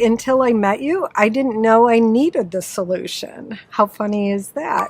Until I met you, I didn't know I needed the solution. How funny is that?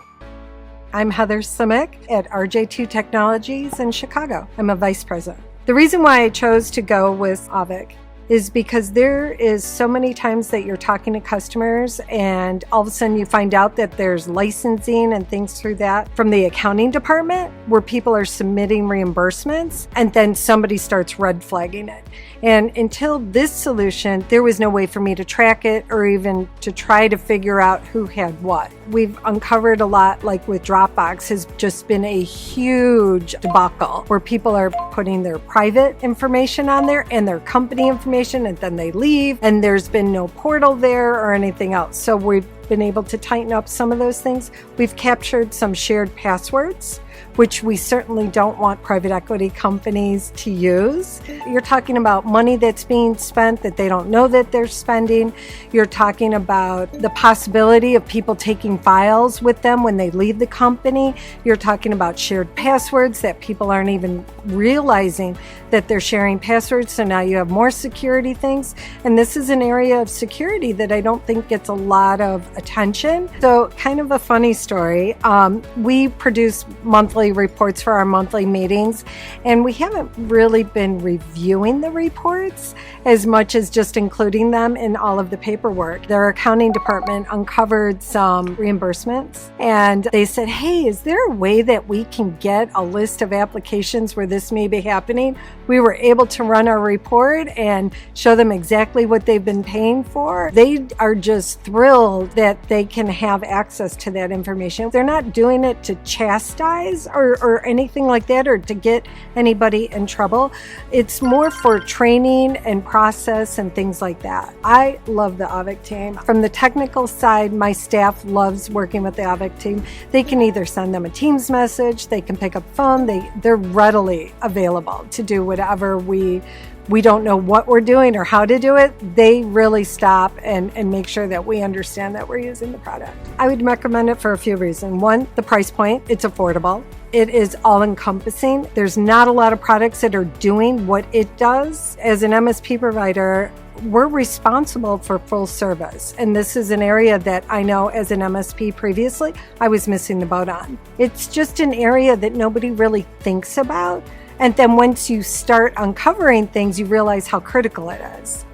I'm Heather Simic at RJ2 Technologies in Chicago. I'm a vice president. The reason why I chose to go with Auvik is because there is so many times that you're talking to customers and all of a sudden you find out that there's licensing and things through that from the accounting department where people are submitting reimbursements and then somebody starts red flagging it. And until this solution, there was no way for me to track it or even to try to figure out who had what. We've uncovered a lot, like with Dropbox has just been a huge debacle where people are putting their private information on there and their company information and then they leave and there's been no portal there or anything else. So we've been able to tighten up some of those things. We've captured some shared passwords, which we certainly don't want private equity companies to use. You're talking about money that's being spent that they don't know that they're spending. You're talking about the possibility of people taking files with them when they leave the company. You're talking about shared passwords that people aren't even realizing that they're sharing passwords. So now you have more security things. And this is an area of security that I don't think gets a lot of attention. So kind of a funny story. We produce monthly reports for our monthly meetings, and we haven't really been reviewing the reports as much as just including them in all of the paperwork. Their accounting department uncovered some reimbursements, and they said, hey, is there a way that we can get a list of applications where this may be happening? We were able to run our report and show them exactly what they've been paying for. They are just thrilled that they can have access to that information. They're not doing it to chastise or anything like that or to get anybody in trouble. It's more for training and process and things like that. I love the Auvik team. From the technical side, my staff loves working with the Auvik team. They can either send them a Teams message, they can pick up the phone, they're readily available to do whatever we don't know what we're doing or how to do it. They really stop and make sure that we understand that we're using the product. I would recommend it for a few reasons. One, the price point, it's affordable. It is all-encompassing. There's not a lot of products that are doing what it does. As an MSP provider, we're responsible for full service. And this is an area that I know as an MSP previously, I was missing the boat on. It's just an area that nobody really thinks about. And then once you start uncovering things, you realize how critical it is.